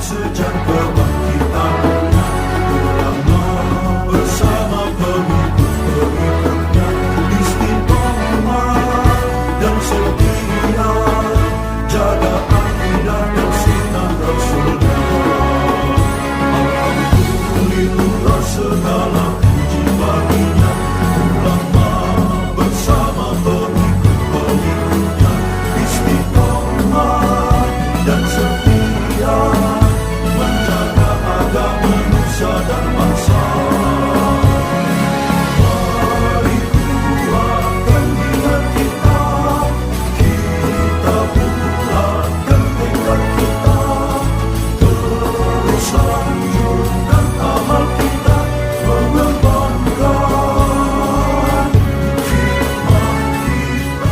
sejak kebangkitan ulama bersama pengikut-pengikutnya istiqomah dan setia jaga akidah dan sunnah Rasulullah. Alhamdulillah segala puji baginya ulama bersama pengikut-pengikutnya istiqomah dan setia menjaga agama nusa dan bangsa. Mari kuatkan niat kita, kita bulatkan tekad kita, terus lanjutkan amal kita, mengembangkan hikmah kita.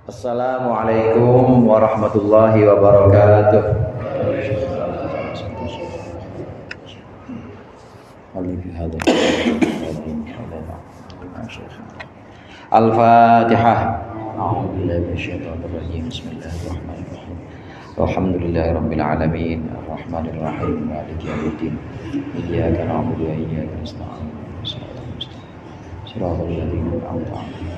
Assalamualaikum warahmatullahi wabarakatuh. Al-Fatihah. A'udzubillahi minasyaitonir rajim. Bismillahirrahmanirrahim. Alhamdulillahirabbil alamin, arrahmanir rahim, maliki yaumiddin. Iyyaka na'budu wa iyyaka nasta'in. Shiratal ladzina an'amta 'alaihim.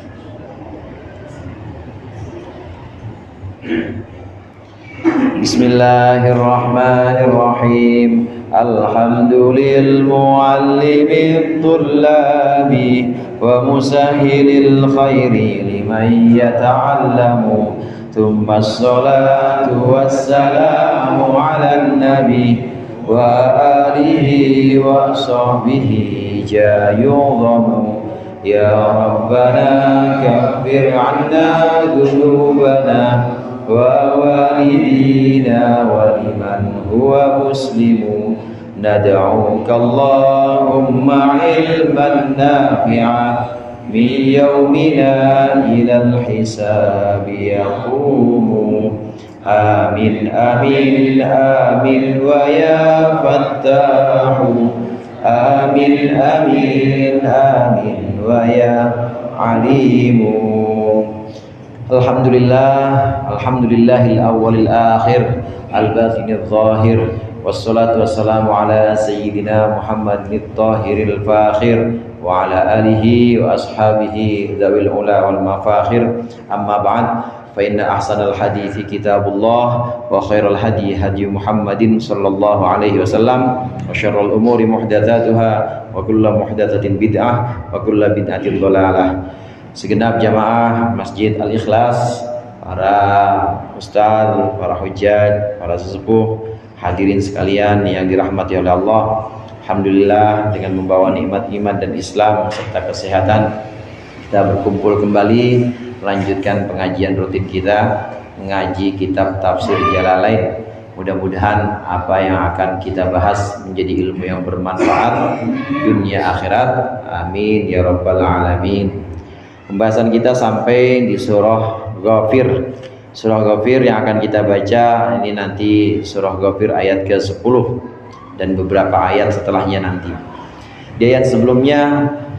Bismillahirrahmanirrahim. Alhamdulillahil muallimit thullabi wa musahhilil khairi liman yata'allamu. Thumma assalatu wassalamu 'alan nabi wa alihi wa sahbihi jayuzamu. Ya Rabbana kaffir 'anna dhunubana wa walidina wa liman huwa muslimu. Nad'uka Allahumma ilman nafi'a min yawmina ilal hisabi yaqumu. Amin amin amin wa ya fattahu. Amin amin amin wa ya alimu. Alhamdulillah, alhamdulillahil awwalil akhir, al-batinil zahir, wassalatu wassalamu ala sayyidina Muhammadin tahiril fakhir wa ala alihi wa ashabihi dzawil ula wal mafakhir. Amma ba'd, fa inna ahsanal hadithi kitabullah wa khairal hadi hadi Muhammadin sallallahu alaihi wasallam wa syarrul umuri muhdatsatuha wa kullu muhdatsatin bid'ah wa kullu bid'atin dhalalah. Segenap jamaah Masjid Al-Ikhlas, para ustaz, para hujjaj, para sesepuh, hadirin sekalian yang dirahmati oleh Allah. Alhamdulillah, dengan membawa nikmat iman dan Islam serta kesehatan, kita berkumpul kembali melanjutkan pengajian rutin kita, mengaji kitab tafsir Jalalain. Mudah-mudahan apa yang akan kita bahas menjadi ilmu yang bermanfaat dunia akhirat. Amin ya rabbal alamin. Pembahasan kita sampai di surah Ghafir. Surah Ghafir yang akan kita baca ini nanti surah Ghafir ayat ke-10 dan beberapa ayat setelahnya nanti. Di ayat sebelumnya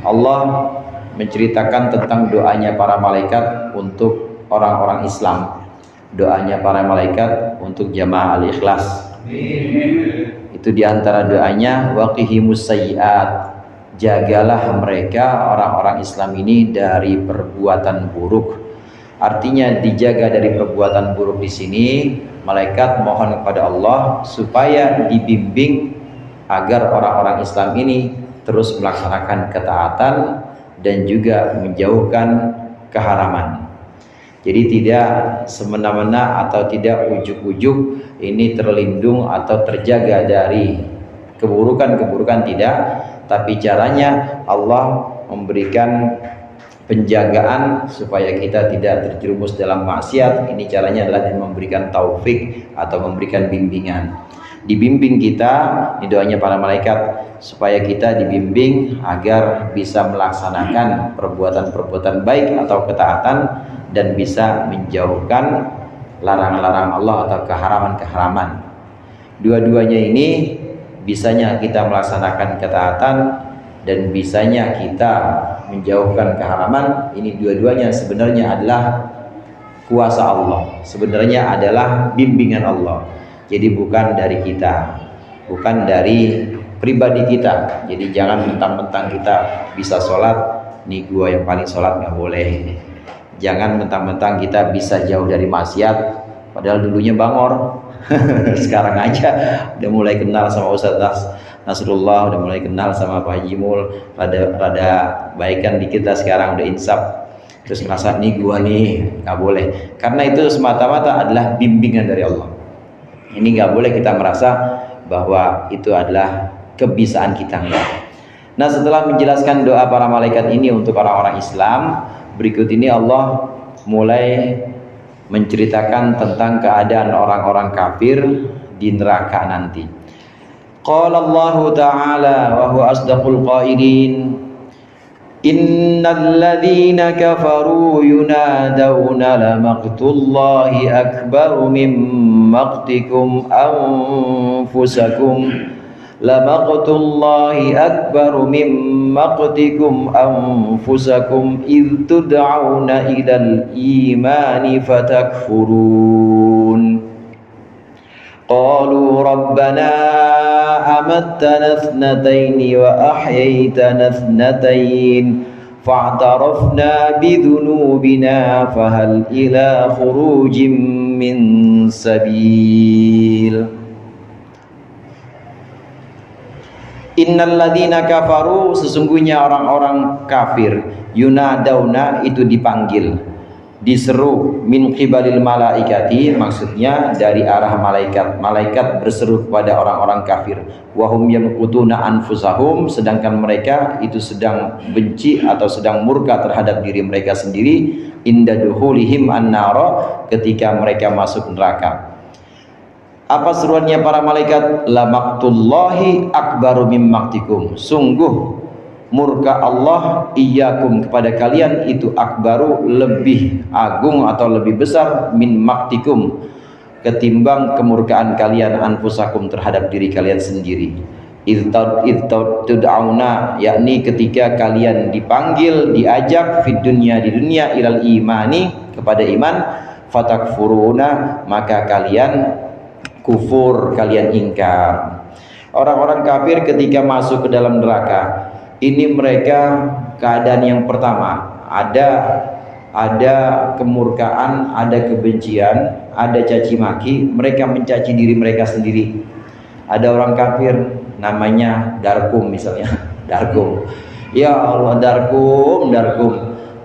Allah menceritakan tentang doanya para malaikat untuk orang-orang Islam. Doanya para malaikat untuk jamaah Al-Ikhlas. Itu diantara doanya waqihimus sayyi'at. Jagalah mereka orang-orang Islam ini dari perbuatan buruk. Artinya dijaga dari perbuatan buruk di sini, malaikat mohon kepada Allah supaya dibimbing agar orang-orang Islam ini terus melaksanakan ketaatan dan juga menjauhkan keharaman. Jadi tidak semena-mena atau tidak ujuk-ujuk ini terlindung atau terjaga dari keburukan-keburukan, tidak. Tapi caranya Allah memberikan penjagaan supaya kita tidak terjerumus dalam maksiat. Ini caranya adalah memberikan taufik atau memberikan bimbingan. Dibimbing kita, ini doanya para malaikat, supaya kita dibimbing agar bisa melaksanakan perbuatan-perbuatan baik atau ketaatan dan bisa menjauhkan larangan-larangan Allah atau keharaman-keharaman. Dua-duanya ini bisanya kita melaksanakan ketaatan dan bisanya kita menjauhkan keharaman. Ini dua-duanya sebenarnya adalah kuasa Allah, sebenarnya adalah bimbingan Allah. Jadi bukan dari kita, bukan dari pribadi kita. Jadi jangan mentang-mentang kita bisa sholat, nih gua yang paling sholat, nggak boleh. Jangan mentang-mentang kita bisa jauh dari maksiat, padahal dulunya bangor. Sekarang aja udah mulai kenal sama Ustaz Nasrullah, udah mulai kenal sama Pak Haji Mul, rada baikan dikit lah sekarang, udah insaf. Terus merasa nih gua nih, nggak boleh. Karena itu semata-mata adalah bimbingan dari Allah. Ini nggak boleh kita merasa bahwa itu adalah kebisaan kita, enggak. Nah, setelah menjelaskan doa para malaikat ini untuk orang-orang Islam, berikut ini Allah mulai menceritakan tentang keadaan orang-orang kafir di neraka nanti. Qala Allah Ta'ala wa huwa asdaqul qailin, innal ladzina kafaru yunadawna lamaqtullahi akbaru min maqtikum anfusakum lamaqtullahi akbaru min maqtikum anfusakum id tud'auna ilal imani fatakfurun qalu rabbana amattana thnataini wa ahyaytana thnataini fa'tarafna bidhunubina fahal ila khurujin min sabil. Innal ladzina kafaru, sesungguhnya orang-orang kafir, yunadauna itu dipanggil, diseru, min qibalil malaikati, maksudnya dari arah malaikat. Malaikat berseru kepada orang-orang kafir, wahum yamqutuna anfusahum, sedangkan mereka itu sedang benci atau sedang murka terhadap diri mereka sendiri, inda dukhulihim an-nara, ketika mereka masuk neraka. Apa seruannya para malaikat? La maqtullahi akbaru mim maqtikum, sungguh murka Allah iyyakum, kepada kalian itu akbaru, lebih agung atau lebih besar, min maqtikum, ketimbang kemurkaan kalian, anfusakum, terhadap diri kalian sendiri. Idh tud'auna, yakni ketika kalian dipanggil, diajak, fid dunya, di dunia, ilal imani, kepada iman, fatakfuruna, maka kalian kufur, kalian ingkar. Orang-orang kafir ketika masuk ke dalam neraka, ini mereka keadaan yang pertama, ada kemurkaan, ada kebencian, ada caci maki, mereka mencaci diri mereka sendiri. Ada orang kafir namanya Darkum misalnya, Darkum. Ya Allah, Darkum,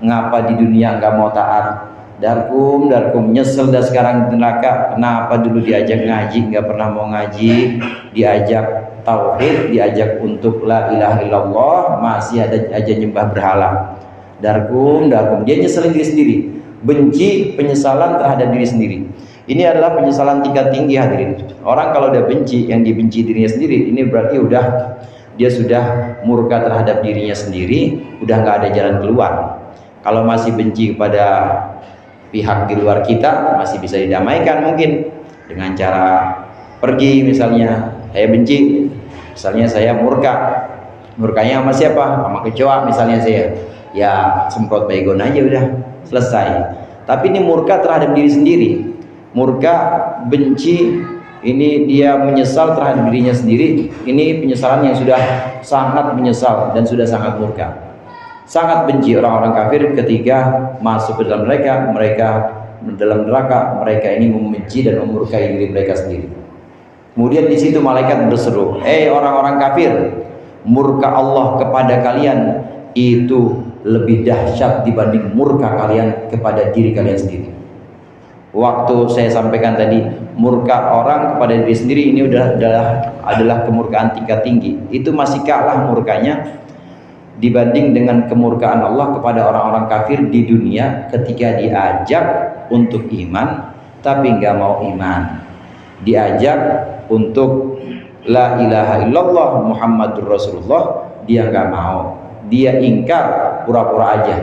ngapa di dunia nggak mau taat? Darkum, nyesel dah sekarang di neraka. Kenapa dulu diajak ngaji nggak pernah mau ngaji, diajak tauhid, diajak untuk la ilaha illallah, masih aja nyembah berhala. Darkum, dia nyeselin diri sendiri, benci, penyesalan terhadap diri sendiri. Ini adalah penyesalan tingkat tinggi, hadirin. Orang kalau udah benci, yang dibenci dirinya sendiri, ini berarti dia sudah murka terhadap dirinya sendiri, udah nggak ada jalan keluar. Kalau masih benci kepada pihak di luar kita, masih bisa didamaikan mungkin dengan cara pergi. Misalnya saya benci, misalnya saya murkanya sama siapa? Sama kecoa misalnya, saya ya semprot baygon aja udah selesai. Tapi ini murka terhadap diri sendiri, murka, benci, ini dia menyesal terhadap dirinya sendiri. Ini penyesalan yang sudah sangat menyesal dan sudah sangat murka. Sangat benci orang-orang kafir ketika masuk ke dalam mereka dalam neraka, mereka ini membenci dan memurkai diri mereka sendiri. Kemudian di situ malaikat berseru, orang-orang kafir, murka Allah kepada kalian itu lebih dahsyat dibanding murka kalian kepada diri kalian sendiri. Waktu saya sampaikan tadi, murka orang kepada diri sendiri ini adalah kemurkaan tingkat tinggi. Itu masih kalah murkanya dibanding dengan kemurkaan Allah kepada orang-orang kafir di dunia ketika diajak untuk iman tapi nggak mau iman, diajak untuk la ilaha illallah Muhammadur Rasulullah, dia nggak mau, dia ingkar, pura-pura aja.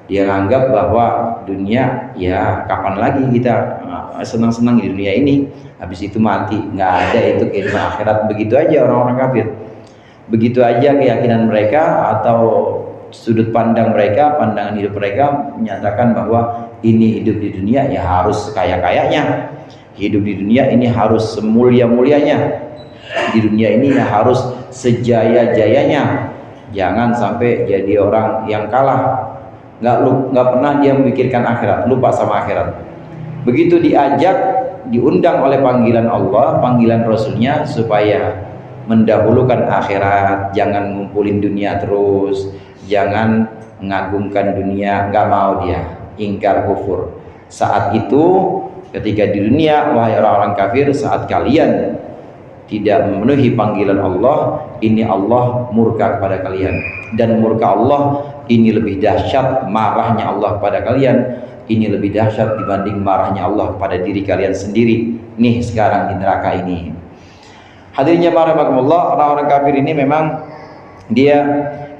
Dia nganggap bahwa dunia, ya kapan lagi kita senang-senang di dunia ini, habis itu mati, nggak ada itu kehidupan akhirat. Begitu aja orang-orang kafir. Begitu aja keyakinan mereka atau sudut pandang mereka, pandangan hidup mereka menyatakan bahwa ini hidup di dunia ya harus kaya-kayanya, Hidup di dunia ini harus semulia-mulianya. Di dunia ini harus sejaya-jayanya. Jangan sampai jadi orang yang kalah. Nggak pernah dia memikirkan akhirat, lupa sama akhirat. Begitu diajak, diundang oleh panggilan Allah, panggilan Rasulnya supaya mendahulukan akhirat, jangan ngumpulin dunia terus, jangan mengagungkan dunia, nggak mau dia, ingkar kufur. Saat itu ketika di dunia, wahai orang-orang kafir, saat kalian tidak memenuhi panggilan Allah, ini Allah murka kepada kalian. Dan murka Allah ini lebih dahsyat, marahnya Allah kepada kalian ini lebih dahsyat dibanding marahnya Allah kepada diri kalian sendiri. Nih sekarang di neraka ini. Hadirin jamaah rahimakumullah, orang-orang kafir ini memang dia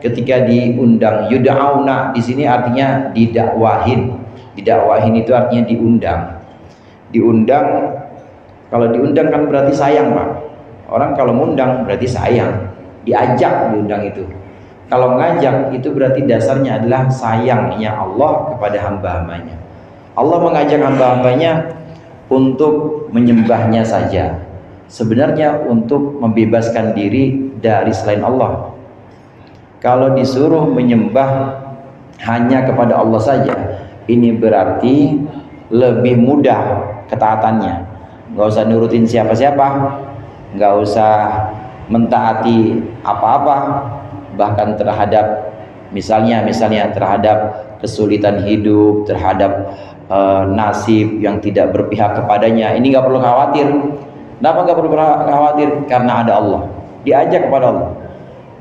ketika diundang, yud'auna di sini artinya didakwahin. Didakwahin itu artinya diundang. Diundang, kalau diundang kan berarti sayang, Pak. Orang kalau mengundang berarti sayang, diajak diundang itu. Kalau ngajak itu berarti dasarnya adalah sayangnya Allah kepada hamba-hambanya. Allah mengajak hamba-hambanya untuk menyembahnya saja. Sebenarnya untuk membebaskan diri dari selain Allah. Kalau disuruh menyembah hanya kepada Allah saja, ini berarti lebih mudah ketaatannya. Nggak usah nurutin siapa-siapa, nggak usah mentaati apa-apa, bahkan terhadap misalnya terhadap kesulitan hidup, terhadap nasib yang tidak berpihak kepadanya, ini nggak perlu khawatir. Kenapa nggak perlu khawatir? Karena ada Allah, diajak kepada Allah.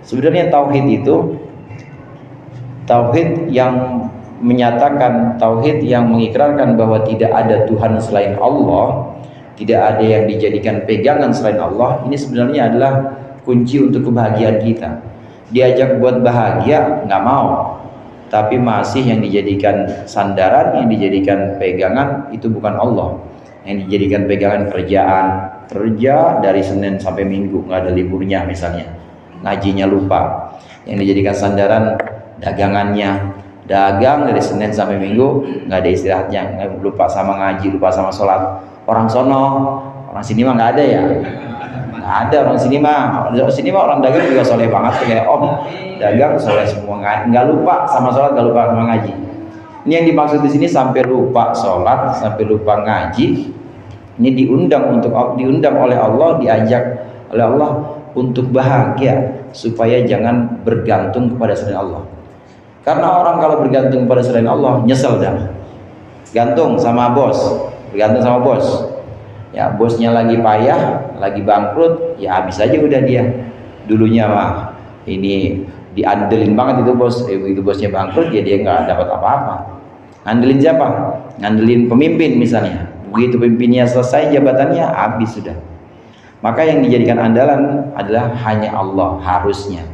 Sebenarnya tauhid itu tauhid yang menyatakan, tauhid yang mengikrarkan bahwa tidak ada Tuhan selain Allah, tidak ada yang dijadikan pegangan selain Allah. Ini sebenarnya adalah kunci untuk kebahagiaan kita. Diajak buat bahagia nggak mau, tapi masih yang dijadikan sandaran, yang dijadikan pegangan itu bukan Allah. Yang dijadikan pegangan kerja dari Senin sampai Minggu, nggak ada liburnya misalnya, ngajinya lupa. Yang dijadikan sandaran dagangannya, dagang dari Senin sampai Minggu, nggak ada istirahatnya, lupa sama ngaji, lupa sama sholat. Orang sono, orang sini mah nggak ada ya. Nggak ada orang sini mah orang dagang juga soleh banget kayak om, dagang soleh semua, nggak lupa sama sholat, nggak lupa sama ngaji. Ini yang dimaksud di sini sampai lupa sholat, sampai lupa ngaji. Ini diundang oleh Allah, diajak oleh Allah untuk bahagia supaya jangan bergantung kepada selain Allah. Karena orang kalau bergantung kepada selain Allah nyesel dah. Gantung sama bos, bergantung sama bos. Ya bosnya lagi payah, lagi bangkrut, ya habis aja udah dia. Dulunya mah ini diandelin banget itu bos, itu bosnya bangkrut ya dia nggak dapat apa-apa. Ngandelin siapa? Ngandelin pemimpin misalnya. Begitu pemimpinnya selesai jabatannya, habis sudah. Maka yang dijadikan andalan adalah hanya Allah harusnya.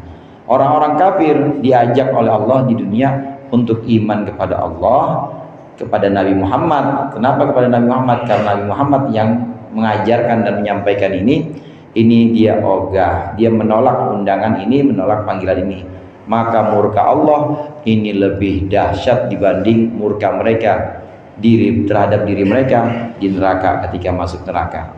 Orang-orang kafir diajak oleh Allah di dunia untuk iman kepada Allah, kepada Nabi Muhammad. Kenapa kepada Nabi Muhammad? Karena Nabi Muhammad yang mengajarkan dan menyampaikan ini dia ogah, dia menolak undangan ini, menolak panggilan ini. Maka murka Allah ini lebih dahsyat dibanding murka mereka terhadap diri mereka di neraka ketika masuk neraka.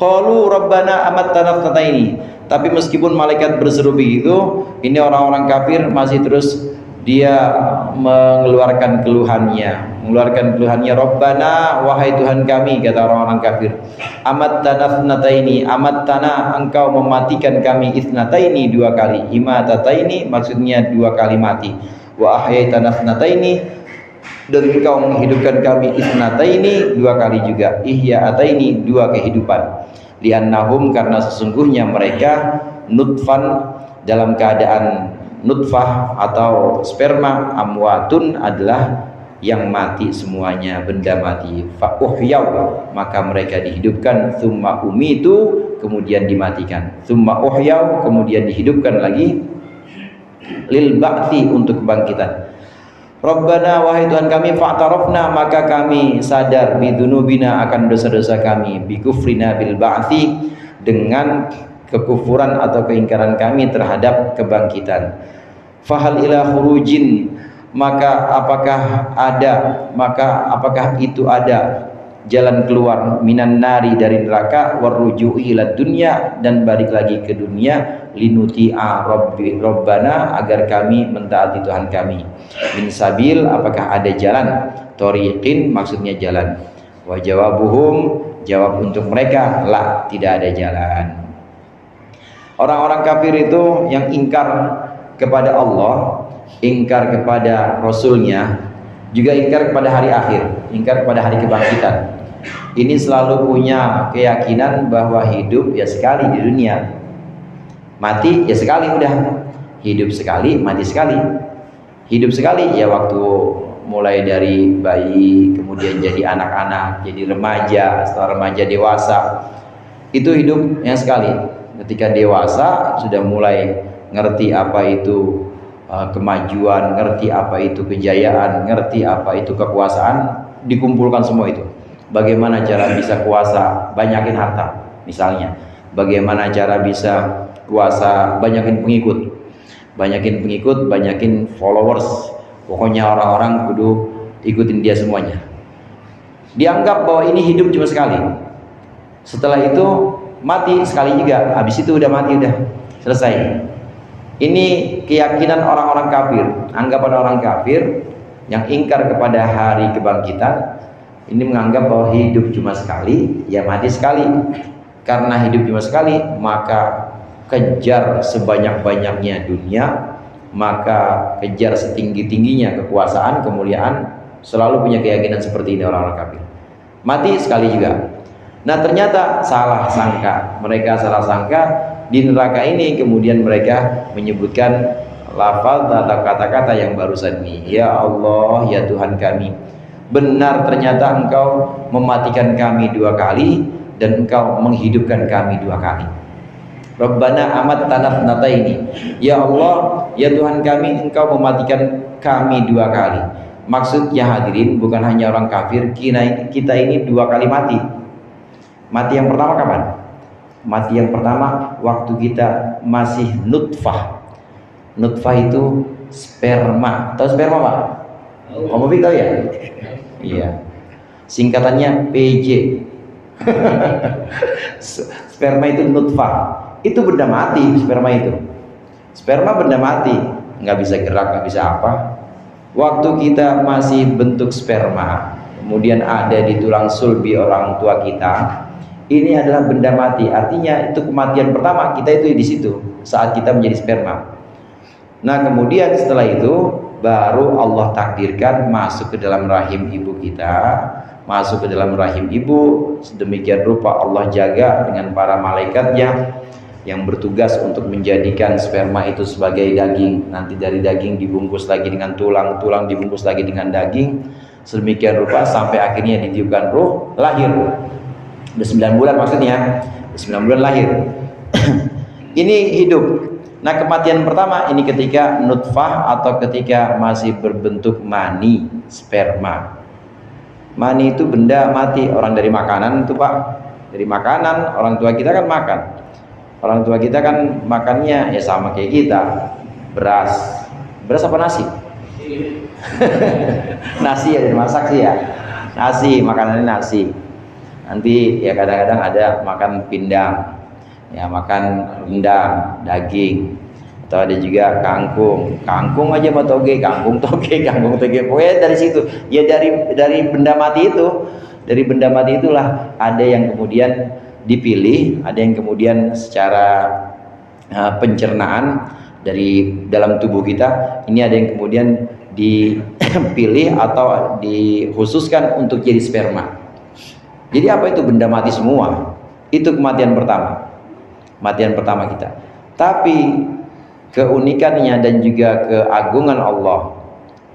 Qalu rabbana amattana ini. Tapi meskipun malaikat berseru begitu, ini orang-orang kafir masih terus dia mengeluarkan keluhannya. Rabbana, wahai Tuhan kami, kata orang-orang kafir. Amattana ini, amattana, engkau mematikan kami ithnataini, dua kali. Imatataini maksudnya dua kali mati. Wa ahyaitana ini, dan engkau menghidupkan kami ithnataini, dua kali juga. Ihya'ataini, dua kehidupan. Liannahum, karena sesungguhnya mereka nutfan, dalam keadaan nutfah atau sperma, amwatun adalah yang mati semuanya, benda mati. Fa uhyau, maka mereka dihidupkan. Tsumma umitu, kemudian dimatikan. Tsumma uhyau, kemudian dihidupkan lagi. Lil ba'thi, untuk kebangkitan. Rabbana, wahai Tuhan kami, fa'tarafna, maka kami sadar bidunubina, akan dosa-dosa kami, bikufrina bil ba'thi, dengan kekufuran atau keingkaran kami terhadap kebangkitan. Fahal ila khurujin, maka apakah itu ada jalan keluar minan nari dari neraka, warruju'i ila dunya, dan balik lagi ke dunia, linuti'a rabbana, agar kami mentaati Tuhan kami. Min sabil, apakah ada jalan? Toriqin, maksudnya jalan. Wa jawabuhum, jawab untuk mereka, la, tidak ada jalan. Orang-orang kafir itu yang ingkar kepada Allah, ingkar kepada Rasulnya, juga ingkar kepada hari akhir, ingkar kepada hari kebangkitan. Ini selalu punya keyakinan bahwa hidup ya sekali di dunia, mati ya sekali udah. Hidup sekali, mati sekali. Hidup sekali ya waktu mulai dari bayi, kemudian jadi anak-anak, jadi remaja, setelah remaja dewasa. Itu hidup yang sekali. Ketika dewasa sudah mulai ngerti apa itu kemajuan, ngerti apa itu kejayaan, ngerti apa itu kekuasaan, dikumpulkan semua itu. Bagaimana cara bisa kuasa, banyakin harta misalnya. Bagaimana cara bisa kuasa, banyakin pengikut, banyakin followers. Pokoknya orang-orang kudu ikutin dia semuanya. Dianggap bahwa ini hidup cuma sekali. Setelah itu mati sekali juga. Habis itu udah mati, udah selesai. Ini keyakinan orang-orang kafir, anggapan orang kafir yang ingkar kepada hari kebangkitan. Ini menganggap bahwa hidup cuma sekali, ya mati sekali. Karena hidup cuma sekali, maka kejar sebanyak-banyaknya dunia, maka kejar setinggi-tingginya kekuasaan, kemuliaan. Selalu punya keyakinan seperti ini orang-orang kafir. Mati sekali juga. Nah ternyata salah sangka, mereka salah sangka di neraka ini. Kemudian mereka menyebutkan lafaz atau kata-kata yang barusan ini, ya Allah, ya Tuhan kami, benar ternyata Engkau mematikan kami 2 kali dan Engkau menghidupkan kami 2 kali. Rabbana amat tanat nata ini, ya Allah, ya Tuhan kami, Engkau mematikan kami 2 kali. Maksudnya hadirin, bukan hanya orang kafir, kita ini 2 kali mati. Mati yang pertama kapan? Mati yang pertama waktu kita masih nutfah. Nutfah itu sperma. Tahu sperma Pak? Om Bobby tahu ya? Iya. Singkatannya PJ. Sperma itu nutfah. Itu benda mati, sperma itu. Sperma benda mati, nggak bisa gerak, nggak bisa apa. Waktu kita masih bentuk sperma, kemudian ada di tulang sulbi orang tua kita, ini adalah benda mati. Artinya itu kematian pertama kita itu di situ saat kita menjadi sperma. Nah kemudian setelah itu baru Allah takdirkan masuk ke dalam rahim ibu kita, masuk ke dalam rahim ibu. Sedemikian rupa Allah jaga dengan para malaikatnya yang bertugas untuk menjadikan sperma itu sebagai daging. Nanti dari daging dibungkus lagi dengan tulang, tulang dibungkus lagi dengan daging. Sedemikian rupa sampai akhirnya ditiupkan ruh, lahir. Udah 9 bulan maksudnya, 9 bulan lahir. Ini hidup. Nah kematian pertama ini ketika nutfah atau ketika masih berbentuk mani, sperma. Mani itu benda mati. Orang dari makanan itu Pak, dari makanan orang tua kita kan makan. Orang tua kita kan makannya ya sama kayak kita, beras. Beras apa nasi? Nasi ya, dimasak sih ya. Nasi, makanannya nasi. Nanti ya kadang-kadang ada makan pindang, ya makan rendang, daging, atau ada juga kangkung aja mau toge, kangkung toge, pokoknya dari situ ya, dari benda mati itu, dari benda mati itulah ada yang kemudian dipilih, ada yang kemudian secara pencernaan dari dalam tubuh kita ini ada yang kemudian dipilih atau dikhususkan untuk jadi sperma. Jadi apa itu? Benda mati semua. Itu kematian pertama, kematian pertama kita. Tapi keunikannya dan juga keagungan Allah,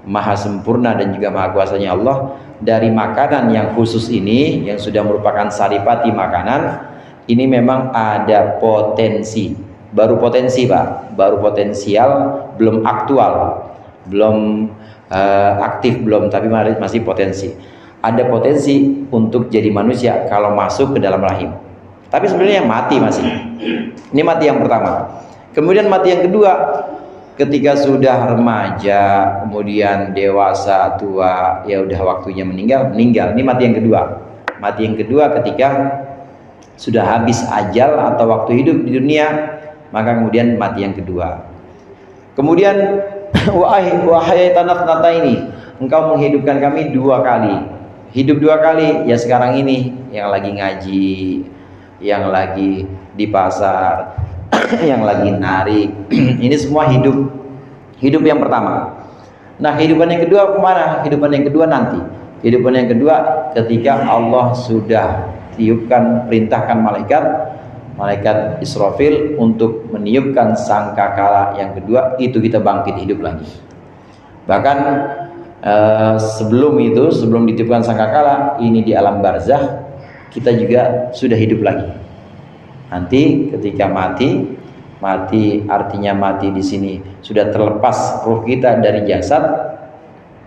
maha sempurna dan juga maha kuasanya Allah, dari makanan yang khusus ini, yang sudah merupakan saripati makanan, ini memang ada potensi. Baru potensi Pak, baru potensial, belum aktual, belum aktif belum, tapi masih potensi. Ada potensi untuk jadi manusia kalau masuk ke dalam rahim. Tapi sebenarnya mati masih. Ini mati yang pertama. Kemudian mati yang kedua, ketika sudah remaja, kemudian dewasa, tua, ya udah waktunya meninggal. Ini mati yang kedua. Mati yang kedua ketika sudah habis ajal atau waktu hidup di dunia, maka kemudian mati yang kedua. Kemudian wahai tanat-nata ini, engkau menghidupkan kami 2 kali. Hidup 2 kali, ya sekarang ini yang lagi ngaji, yang lagi di pasar, yang lagi narik. Ini semua hidup yang pertama. Nah, kehidupan yang kedua kemana? Kehidupan yang kedua nanti. Kehidupan yang kedua ketika Allah sudah tiupkan, perintahkan malaikat Israfil untuk meniupkan sangkakala yang kedua, itu kita bangkit hidup lagi. Bahkan sebelum ditiupkan sangkakala, ini di alam barzakh kita juga sudah hidup lagi. Nanti ketika mati artinya mati di sini sudah terlepas ruh kita dari jasad,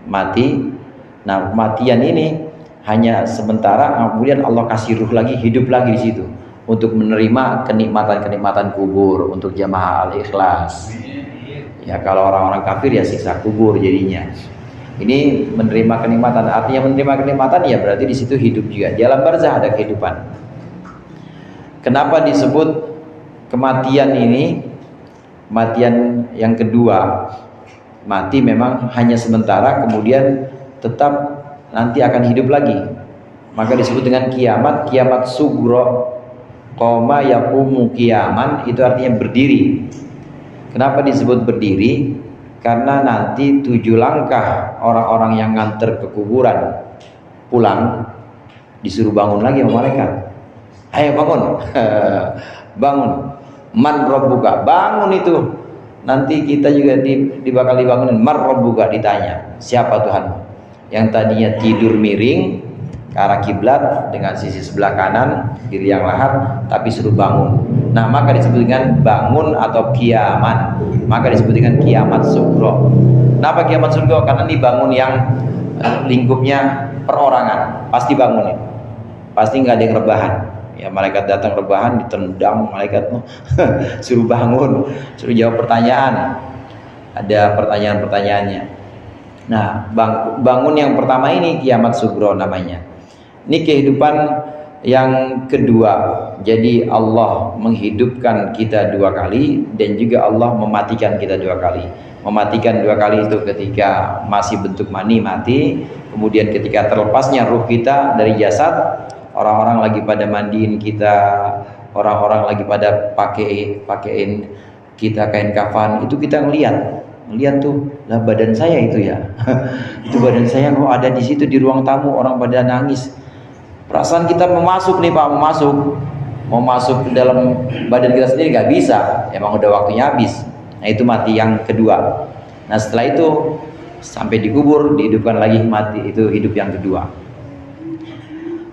mati. Nah, kematian ini hanya sementara, kemudian Allah kasih ruh lagi, hidup lagi di situ untuk menerima kenikmatan kubur untuk jamaah al-ikhlas. Ya, kalau orang-orang kafir ya siksa kubur jadinya. Ini menerima kenikmatan, artinya menerima kenikmatan ya berarti di situ hidup juga. Di alam barzakh ada kehidupan. Kenapa disebut kematian ini kematian yang kedua? Mati memang hanya sementara, kemudian tetap nanti akan hidup lagi. Maka disebut dengan kiamat sugro. Qoma yaqumu qiyaman, itu artinya berdiri. Kenapa disebut berdiri? Karena nanti 7 langkah orang-orang yang nganter ke kuburan pulang disuruh bangun lagi sama malaikat. Ayo bangun. Bangun. Man rabbuka, bangun itu. Nanti kita juga bakal dibangunin. Man rabbuka, ditanya, siapa Tuhanmu? Yang tadinya tidur miring ke arah kiblat dengan sisi sebelah kanan, kiri yang lahat, tapi suruh bangun. Nah, maka disebut dengan bangun atau kiamat. Maka disebut dengan kiamat sugro. Kenapa kiamat sugro? Karena ini bangun yang lingkupnya perorangan. Pasti bangun itu. Pasti nggak ada yang rebahan. Ya, malaikat datang rebahan, ditendang malaikat, suruh bangun, suruh jawab pertanyaan. Ada pertanyaan-pertanyaannya. Nah, bangun yang pertama ini kiamat sugro namanya. Ini kehidupan yang kedua. Jadi Allah menghidupkan kita 2 kali dan juga Allah mematikan kita 2 kali. Mematikan 2 kali itu ketika masih bentuk mani mati, kemudian ketika terlepasnya ruh kita dari jasad, orang-orang lagi pada mandiin kita, orang-orang lagi pada pakein kita kain kafan, itu kita ngeliat tuh, lah badan saya itu ya. Itu badan saya kok ada di situ di ruang tamu, orang pada nangis. Perasaan kita mau masuk nih Pak, mau masuk ke dalam badan kita sendiri nggak bisa, emang udah waktunya habis. Nah, itu mati yang kedua. Nah, setelah itu sampai dikubur, dihidupkan lagi, mati, itu hidup yang kedua.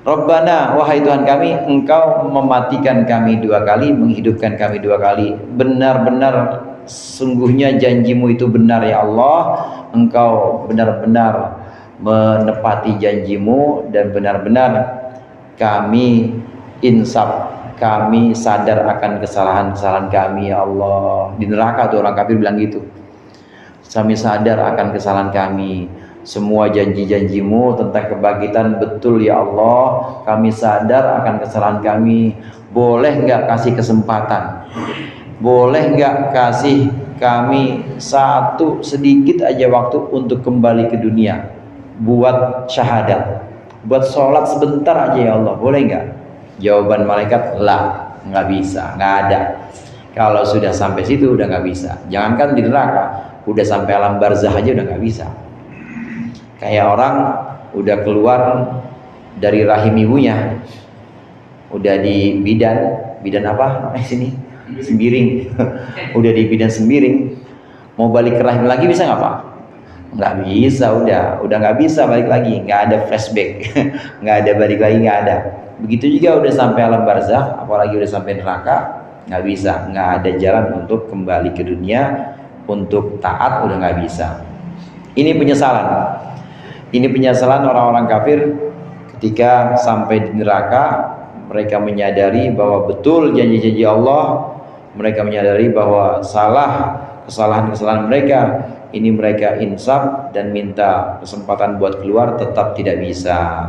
Rabbana, wahai Tuhan kami, Engkau mematikan kami 2 kali, menghidupkan kami 2 kali. Benar-benar sungguhnya janjimu itu benar ya Allah. Engkau benar-benar menepati janjimu dan benar-benar kami insaf, kami sadar akan kesalahan-kesalahan kami ya Allah. Di neraka tuh orang kafir bilang gitu. Kami sadar akan kesalahan kami. Semua janji-janjimu tentang kebangkitan betul ya Allah. Kami sadar akan kesalahan kami. Boleh nggak kasih kesempatan? Boleh nggak kasih kami sedikit aja waktu untuk kembali ke dunia, buat syahadat, buat sholat sebentar aja ya Allah, boleh nggak? Jawaban malaikat, lah, nggak bisa, nggak ada. Kalau sudah sampai situ udah nggak bisa. Jangankan di neraka, udah sampai alam barzakh aja udah nggak bisa. Kayak orang udah keluar dari rahim ibunya, udah di bidan apa namanya sini? Sembiring. Udah di bidan sembiring, mau balik ke rahim lagi bisa nggak Pak? Nggak bisa, udah nggak bisa balik lagi, nggak ada flashback. Nggak ada balik lagi, nggak ada. Begitu juga udah sampai alam barzakh, apalagi udah sampai neraka, nggak bisa, nggak ada jalan untuk kembali ke dunia untuk taat, udah nggak bisa. Ini penyesalan orang-orang kafir ketika sampai di neraka. Mereka menyadari bahwa betul janji-janji Allah, mereka menyadari bahwa kesalahan-kesalahan mereka, ini mereka insaf dan minta kesempatan buat keluar, tetap tidak bisa.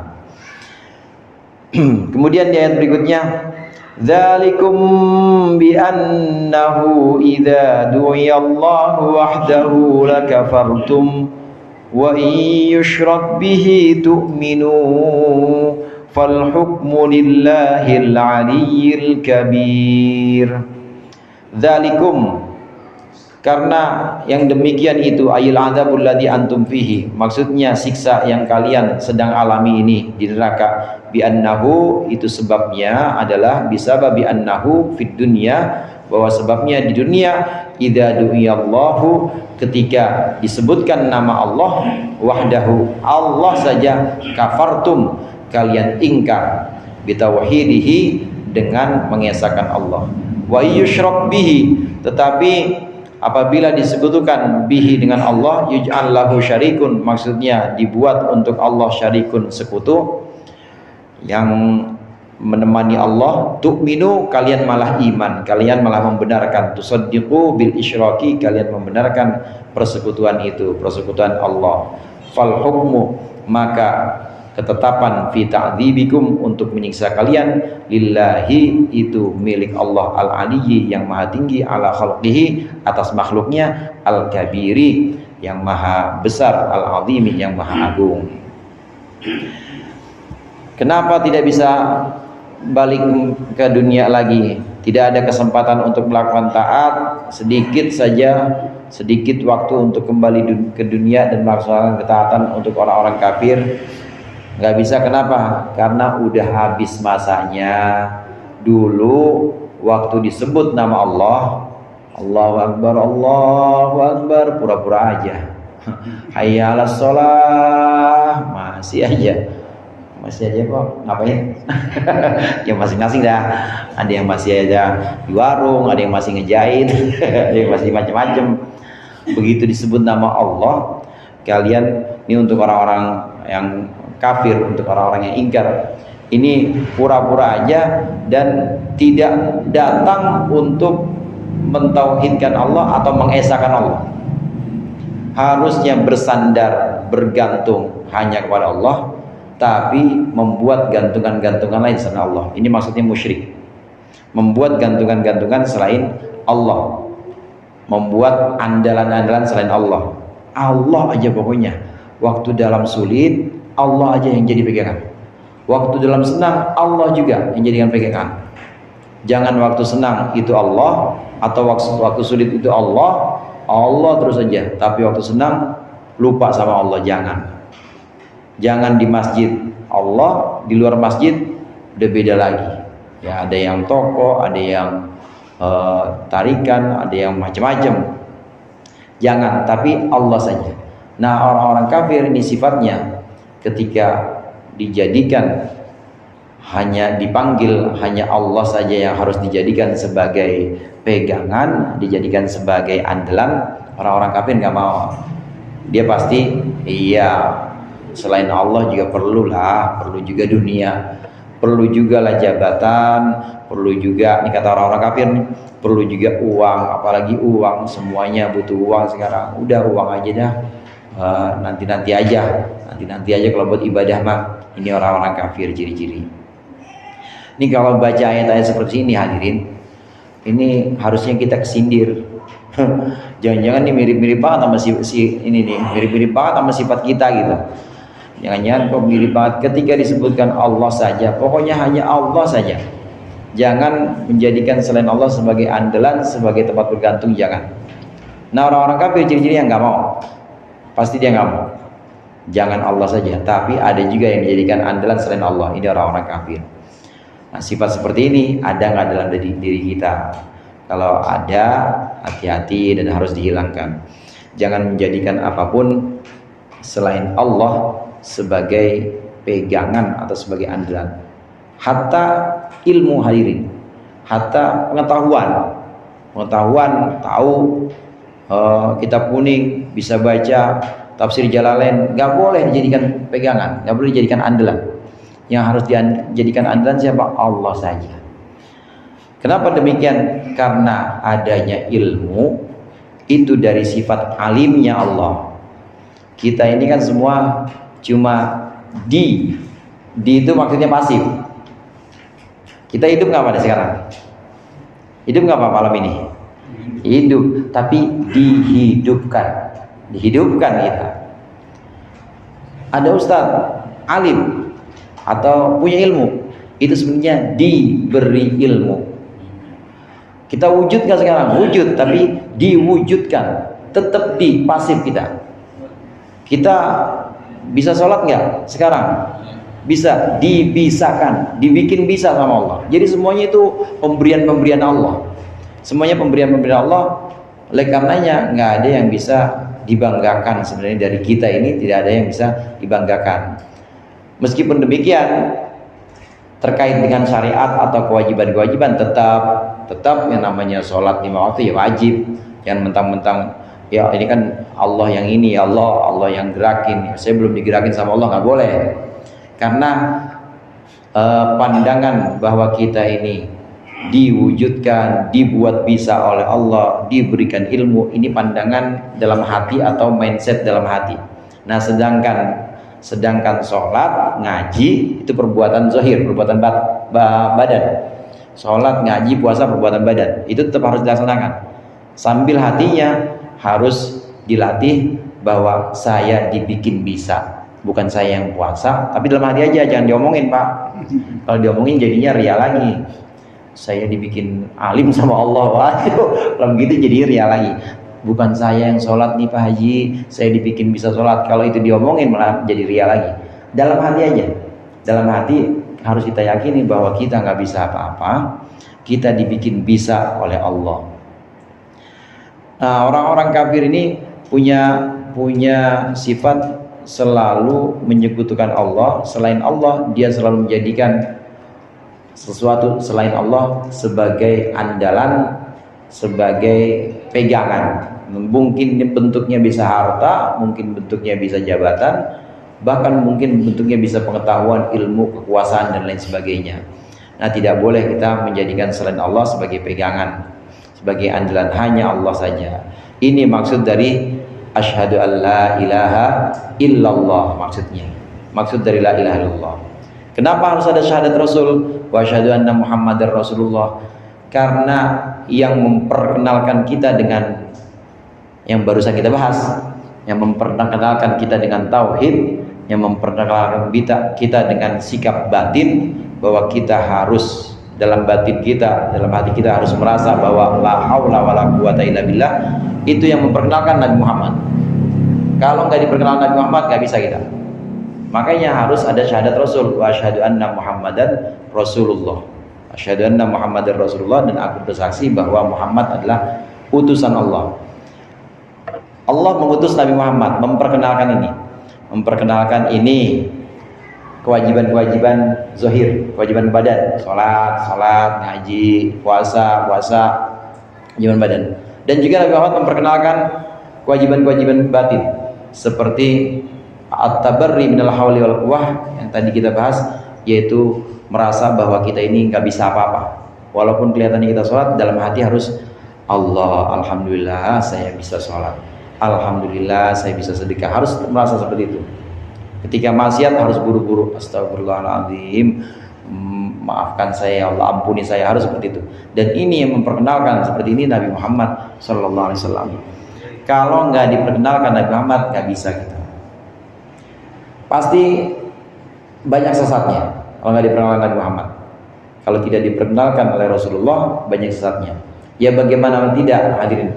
Kemudian di ayat berikutnya, dzalikum bi annahu idza du'iyallahu wahdahu lakafartum wa in yushrak bihi tu'minu fal hukmu lillahil aliyyil kabir. Dzalikum, karena yang demikian itu, ayil adzabul ladzi antum fihi, maksudnya siksa yang kalian sedang alami ini di neraka. Bi annahu, itu sebabnya adalah bisababi annahu fid dunya, bahwa sebabnya di dunia, idza du'iyallahu, ketika disebutkan nama Allah, wahdahu, Allah saja, kafartum, kalian ingkar, bitauhidihi, dengan mengesahkan Allah. Wa yusyrak bihi, tetapi apabila disebutkan bihi dengan Allah, yuj'al lahu syarikun, maksudnya dibuat untuk Allah syarikun, sekutu yang menemani Allah, tu'minu, kalian malah iman, kalian malah membenarkan, tusaddiqu bil isyraki, kalian membenarkan persekutuan itu, persekutuan Allah. Fal hukmu, maka ketetapan fi ta'dzibikum, untuk menyiksa kalian, lillahi, itu milik Allah al-aliyyi, yang maha tinggi, ala khalqihi, atas makhluknya, al-kabiri, yang maha besar, al-azimi, yang maha agung. Kenapa tidak bisa balik ke dunia lagi? Tidak ada kesempatan untuk melakukan taat, sedikit saja, sedikit waktu untuk kembali ke dunia dan melaksanakan ketaatan untuk orang-orang kafir. Nggak bisa, kenapa? Karena udah habis masanya. Dulu waktu disebut nama Allah, Allahu Akbar, Allahu Akbar, pura-pura aja. Hayya 'alas shalah, masih aja kok, ngapain? Ya masing-masing dah. Ada yang masih aja di warung, ada yang masih ngejahit, ada yang masih macam-macam. Begitu disebut nama Allah, kalian ini untuk orang-orang yang kafir, untuk orang-orang yang ingkar, ini pura-pura aja dan tidak datang untuk mentauhidkan Allah atau mengesahkan Allah. Harusnya bersandar, bergantung hanya kepada Allah, tapi membuat gantungan-gantungan lain selain Allah. Ini maksudnya musyrik, membuat gantungan-gantungan selain Allah, membuat andalan-andalan selain Allah. Allah aja pokoknya, waktu dalam sulit Allah aja yang jadi pegangan, waktu dalam senang Allah juga yang jadikan pegangan. Jangan waktu senang itu Allah, atau waktu sulit itu Allah terus saja, tapi waktu senang lupa sama Allah. Jangan di masjid Allah, di luar masjid udah beda lagi ya. Ada yang toko, ada yang tarikan, ada yang macam-macam. Jangan, tapi Allah saja. Nah, orang-orang kafir ini sifatnya, ketika dijadikan, hanya dipanggil, hanya Allah saja yang harus dijadikan sebagai pegangan, dijadikan sebagai andalan. Orang-orang kafir nggak mau. Dia pasti, iya, selain Allah juga perlu juga dunia, perlu juga lah jabatan, perlu juga, ini kata orang-orang kafir nih, perlu juga uang, apalagi uang, semuanya butuh uang sekarang. Udah uang aja dah, nanti aja kalau buat ibadah mah. Ini orang-orang kafir ciri-ciri. Ini kalau baca ayat-ayat seperti ini, hadirin, ini harusnya kita kesindir. Jangan-jangan ini mirip-mirip banget sama mirip-mirip banget sama sifat kita gitu. Jangan-jangan kok mirip banget ketika disebutkan Allah saja, pokoknya hanya Allah saja. Jangan menjadikan selain Allah sebagai andalan, sebagai tempat bergantung, jangan. Nah, orang-orang kafir ciri-ciri yang nggak mau, pasti dia nggak mau. Jangan Allah saja, tapi ada juga yang dijadikan andalan selain Allah. Ini orang-orang kafir. Nah, sifat seperti ini ada nggak dalam diri kita? Kalau ada, hati-hati dan harus dihilangkan. Jangan menjadikan apapun selain Allah sebagai pegangan atau sebagai andalan. Hatta ilmu, hadirin, hatta pengetahuan, tahu kitab kuning, bisa baca tafsir Jalalain, nggak boleh dijadikan pegangan, nggak boleh dijadikan andalan. Yang harus dijadikan andalan siapa? Allah saja. Kenapa demikian? Karena adanya ilmu itu dari sifat alimnya Allah. Kita ini kan semua cuma di itu maksudnya pasif. Kita hidup nggak pada sekarang? Hidup nggak Pak malam ini? Hidup, tapi dihidupkan. Dihidupkan kita. Ada ustadz alim atau punya ilmu, itu sebenarnya diberi ilmu. Kita wujud nggak sekarang? Wujud, tapi diwujudkan. Tetap di pasif kita. Kita bisa sholat nggak sekarang? Bisa, dibisakan, dibikin bisa sama Allah. Jadi semuanya itu pemberian-pemberian Allah. Semuanya pemberian-pemberian Allah. Oleh karenanya nggak ada yang bisa dibanggakan sebenarnya dari kita ini, tidak ada yang bisa dibanggakan. Meskipun demikian, terkait dengan syariat atau kewajiban-kewajiban tetap yang namanya sholat 5 waktu ya wajib. Jangan mentang-mentang ya ini kan Allah yang ini, ya Allah yang gerakin, saya belum digerakin sama Allah, nggak boleh. Karena pandangan bahwa kita ini diwujudkan, dibuat bisa oleh Allah, diberikan ilmu, ini pandangan dalam hati atau mindset dalam hati. Nah, sedangkan sholat, ngaji itu perbuatan zahir, perbuatan badan. Sholat, ngaji, puasa perbuatan badan, itu tetap harus dilaksanakan. Sambil hatinya harus dilatih bahwa saya dibikin bisa, bukan saya yang puasa, tapi dalam hati aja, jangan diomongin Pak. Kalau diomongin jadinya ria lagi. Saya dibikin alim sama Allah, waduh, kalau begitu jadi ria lagi. Bukan saya yang sholat nih Pak Haji, saya dibikin bisa sholat. Kalau itu diomongin malah jadi ria lagi. Dalam hati aja, dalam hati harus kita yakini bahwa kita nggak bisa apa-apa, kita dibikin bisa oleh Allah. Nah, orang-orang kafir ini punya sifat selalu menyekutukan Allah. Selain Allah, dia selalu menjadikan sesuatu selain Allah sebagai andalan, sebagai pegangan. Mungkin bentuknya bisa harta, mungkin bentuknya bisa jabatan, bahkan mungkin bentuknya bisa pengetahuan, ilmu, kekuasaan dan lain sebagainya. Nah, tidak boleh kita menjadikan selain Allah sebagai pegangan, sebagai andalan, hanya Allah saja. Ini maksud dari asyhadu an la ilaha illallah, maksudnya. Maksud dari la ilaha illallah. Kenapa harus ada syahadat Rasul? Wa asyhadu anna Muhammadar Rasulullah. Karena yang memperkenalkan kita dengan yang barusan kita bahas, yang memperkenalkan kita dengan tauhid, yang memperkenalkan kita dengan sikap batin, bahwa kita harus dalam batin kita, dalam hati kita harus merasa bahwa la haula wala quwata illa billah, itu yang memperkenalkan Nabi Muhammad. Kalau nggak diperkenalkan Nabi Muhammad, nggak bisa kita. Makanya harus ada syahadat Rasul, wa asyhadu anna Muhammadan Rasulullah. Asyhadu anna Muhammadar Rasulullah, dan aku bersaksi bahwa Muhammad adalah utusan Allah. Allah mengutus Nabi Muhammad memperkenalkan ini kewajiban-kewajiban zahir, kewajiban badan, salat, ngaji, puasa, kewajiban badan. Dan juga Nabi Muhammad memperkenalkan kewajiban-kewajiban batin seperti at-tabarri minal hauli wal quwwah yang tadi kita bahas, yaitu merasa bahwa kita ini nggak bisa apa-apa. Walaupun kelihatannya kita sholat, dalam hati harus Allah, alhamdulillah saya bisa sholat, alhamdulillah saya bisa sedekah, harus merasa seperti itu. Ketika maksiat harus buru-buru, astagfirullahaladzim, maafkan saya ya Allah, ampuni saya, harus seperti itu. Dan ini yang memperkenalkan seperti ini Nabi Muhammad SAW. Kalau nggak diperkenalkan Nabi Muhammad, nggak bisa kita. Pasti banyak sesatnya kalau nggak diperkenalkan Nabi Muhammad. Kalau tidak diperkenalkan oleh Rasulullah, banyak sesatnya. Ya bagaimana tidak, hadirin?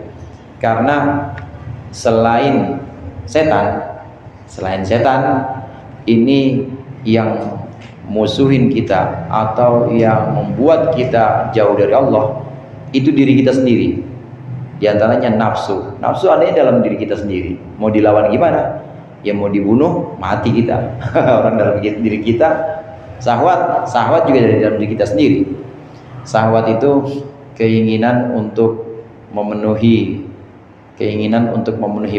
Karena selain setan ini yang musuhin kita atau yang membuat kita jauh dari Allah, itu diri kita sendiri. Di antaranya nafsu. Nafsu adanya dalam diri kita sendiri. Mau dilawan gimana? Ya mau dibunuh, mati kita. Orang dalam diri kita. Syahwat juga dari dalam diri kita sendiri. Syahwat itu keinginan untuk memenuhi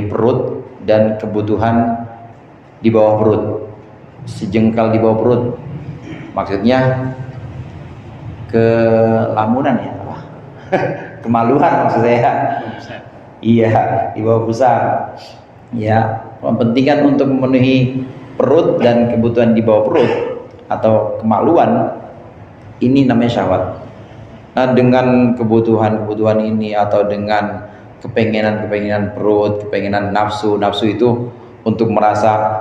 perut dan kebutuhan di bawah perut, sejengkal di bawah perut. Maksudnya kelamunan ya, apa? Kemaluan maksudnya. Iya, di bawah pusar. Ya, kepentingan untuk memenuhi perut dan kebutuhan di bawah perut atau kemaluan Ini namanya syahwat. Nah, dengan kebutuhan-kebutuhan ini atau dengan kepengenan-kepengenan perut, kepengenan nafsu itu untuk merasa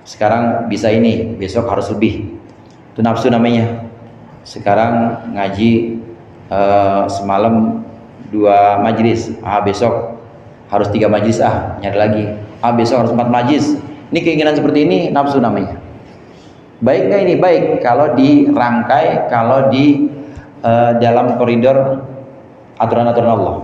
sekarang bisa ini, besok harus lebih. Itu nafsu namanya. Sekarang ngaji semalam 2 majlis, besok harus 3 majlis, nyari lagi. Besok harus 4 majlis. Ini keinginan seperti ini nafsu namanya. Baik nggak ini? Baik kalau dirangkai, kalau di dalam koridor aturan-aturan Allah.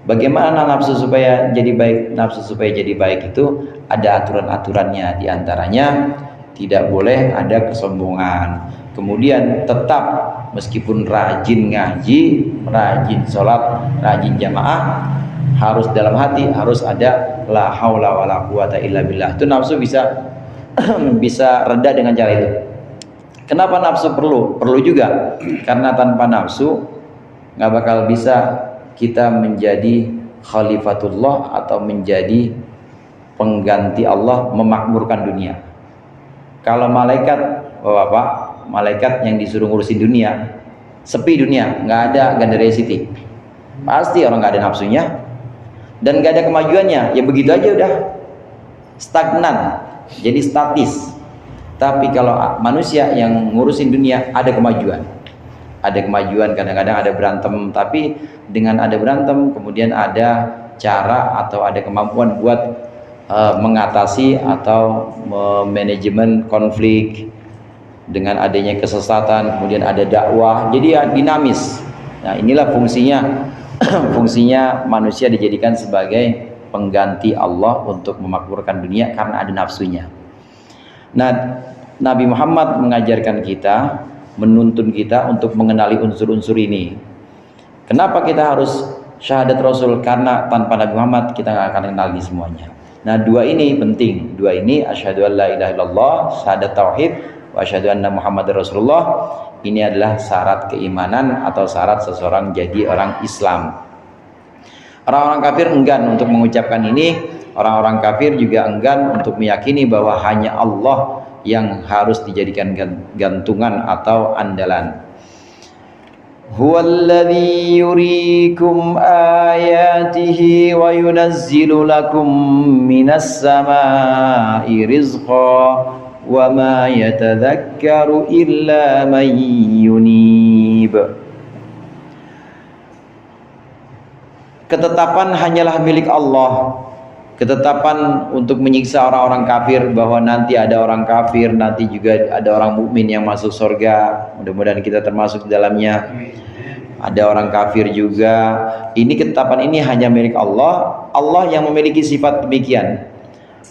Bagaimana nafsu supaya jadi baik? Nafsu supaya jadi baik itu ada aturan-aturannya. Di antaranya tidak boleh ada kesombongan. Kemudian tetap meskipun rajin ngaji, rajin sholat, rajin jamaah, harus dalam hati harus ada la haula wala quwata illa billah. Itu nafsu bisa bisa reda dengan cara itu. Kenapa nafsu perlu? Perlu juga karena tanpa nafsu nggak bakal bisa kita menjadi khalifatullah atau menjadi pengganti Allah memakmurkan dunia. Kalau malaikat, Bapak, malaikat yang disuruh ngurusin dunia, sepi dunia, nggak ada Gandaria City, pasti orang nggak ada nafsunya dan nggak ada kemajuannya, ya begitu aja udah stagnan, jadi statis. Tapi kalau manusia yang ngurusin dunia ada kemajuan. Ada kemajuan, kadang-kadang ada berantem, tapi dengan ada berantem kemudian ada cara atau ada kemampuan buat mengatasi atau manajemen konflik. Dengan adanya kesesatan kemudian ada dakwah, jadi ya dinamis. Nah, inilah fungsinya fungsinya manusia dijadikan sebagai pengganti Allah untuk memakmurkan dunia karena ada nafsunya. Nah, Nabi Muhammad mengajarkan kita, menuntun kita untuk mengenali unsur-unsur ini. Kenapa kita harus syahadat Rasul? Karena tanpa Nabi Muhammad kita nggak akan kenali semuanya. Nah, 2 ini penting. 2 ini, asyhadu an la ilaha illallah, syahadat tauhid, wa asyhadu anna Muhammadar Rasulullah. Ini adalah syarat keimanan atau syarat seseorang jadi orang Islam. Orang-orang kafir enggan untuk mengucapkan ini. Orang-orang kafir juga enggan untuk meyakini bahwa hanya Allah yang harus dijadikan gantungan atau andalan. Huwallazi yuriikum ayatihi wa yunazzilu lakum minas samaa'i rizqa wa ma yatadzakkaru illa man yunib. Ketetapan hanyalah milik Allah. Ketetapan untuk menyiksa orang-orang kafir, bahwa nanti ada orang kafir, nanti juga ada orang mukmin yang masuk surga. Mudah-mudahan kita termasuk di dalamnya. Ada orang kafir juga. Ini ketetapan ini hanya milik Allah. Allah yang memiliki sifat demikian.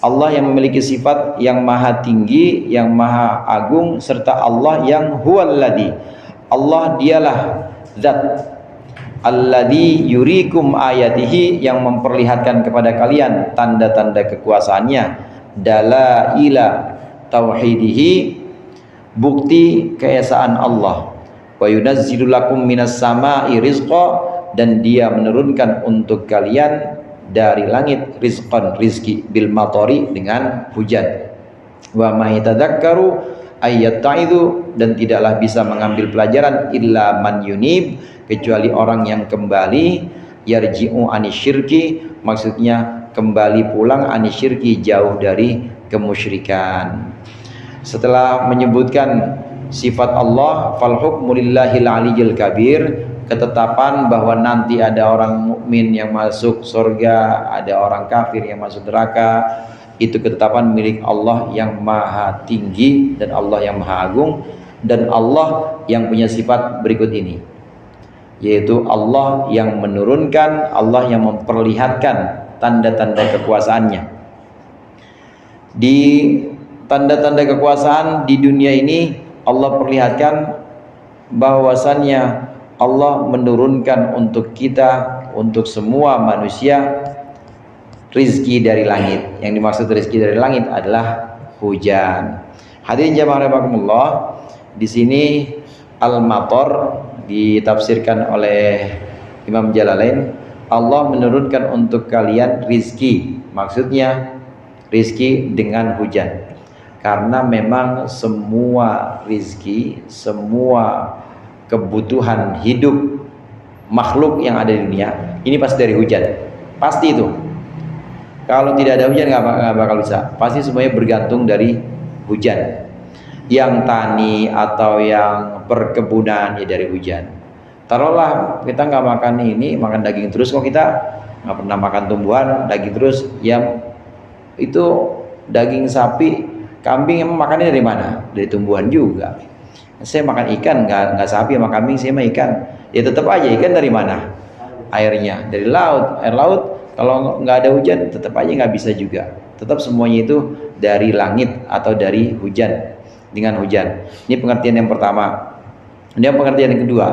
Allah yang memiliki sifat yang maha tinggi, yang maha agung, serta Allah yang huwallazi. Allah dialah zat alladzi yurikum ayatihi, yang memperlihatkan kepada kalian tanda-tanda kekuasaannya, dalaila tauhidihi, bukti keesaan Allah, wa yunazzilu lakum minas samaa'i rizqa, dan dia menurunkan untuk kalian dari langit rizqan, rizki, bil matori, dengan hujan. Wa ma yatadzakkaru ayyatta'idu, dan tidaklah bisa mengambil pelajaran illa man yunib, kecuali orang yang kembali, yarji'u anisyirki, maksudnya kembali pulang, anisyirki, jauh dari kemusyrikan. Setelah menyebutkan sifat Allah, fal hukmu lillahil aliyyil kabir, ketetapan bahwa nanti ada orang mukmin yang masuk surga, ada orang kafir yang masuk neraka, itu ketetapan milik Allah yang maha tinggi dan Allah yang maha agung. Dan Allah yang punya sifat berikut ini, yaitu Allah yang menurunkan, Allah yang memperlihatkan tanda-tanda kekuasaannya. Di tanda-tanda kekuasaan di dunia ini, Allah perlihatkan bahwasannya Allah menurunkan untuk kita, untuk semua manusia, rizki dari langit. Yang dimaksud rizki dari langit adalah hujan. Hadirin jamaah rahimakumullah, di sini al-matar ditafsirkan oleh Imam Jalalain, Allah menurunkan untuk kalian rizki, maksudnya rizki dengan hujan. Karena memang semua rizki, semua kebutuhan hidup makhluk yang ada di dunia ini pasti dari hujan, pasti itu. Kalau tidak ada hujan nggak bakal bisa, pasti semuanya bergantung dari hujan. Yang tani atau yang perkebunan ya dari hujan. Taruhlah kita nggak makan ini, makan daging terus, kok kita nggak pernah makan tumbuhan, daging terus, yang itu daging sapi, kambing emang makannya dari mana? Dari tumbuhan juga. Saya makan ikan, nggak sapi sama kambing, saya mah ikan. Ya tetap aja ikan dari mana? Airnya dari laut. Air laut kalau nggak ada hujan tetap aja nggak bisa juga. Tetap semuanya itu dari langit atau dari hujan, dengan hujan. Ini pengertian yang pertama. Ini pengertian yang kedua,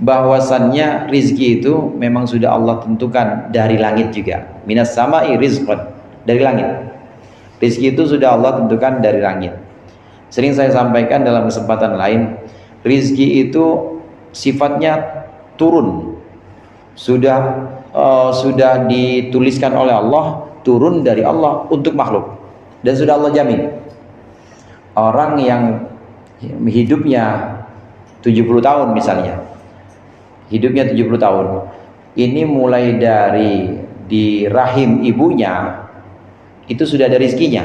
bahwasannya rizki itu memang sudah Allah tentukan dari langit juga. Minas sama'i rizqan, dari langit. Rizki itu sudah Allah tentukan dari langit. Sering saya sampaikan dalam kesempatan lain, rizki itu sifatnya turun. Sudah dituliskan oleh Allah, turun dari Allah untuk makhluk. Dan sudah Allah jamin. Orang yang hidupnya 70 tahun misalnya, hidupnya 70 tahun, ini mulai dari di rahim ibunya itu sudah ada rizkinya,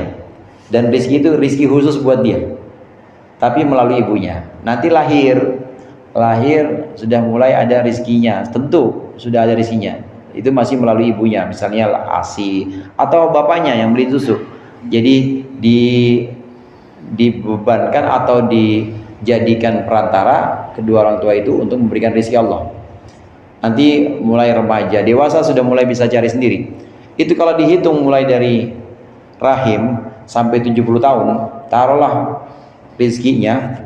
dan rizki itu rizki khusus buat dia, tapi melalui ibunya. Nanti lahir sudah mulai ada rizkinya, tentu sudah ada rizkinya, itu masih melalui ibunya, misalnya ASI atau bapaknya yang beli susu. Jadi dibebankan atau dijadikan perantara kedua orang tua itu untuk memberikan rizki Allah. Nanti mulai remaja, dewasa sudah mulai bisa cari sendiri. Itu kalau dihitung mulai dari rahim sampai 70 tahun, taruhlah rizkinya,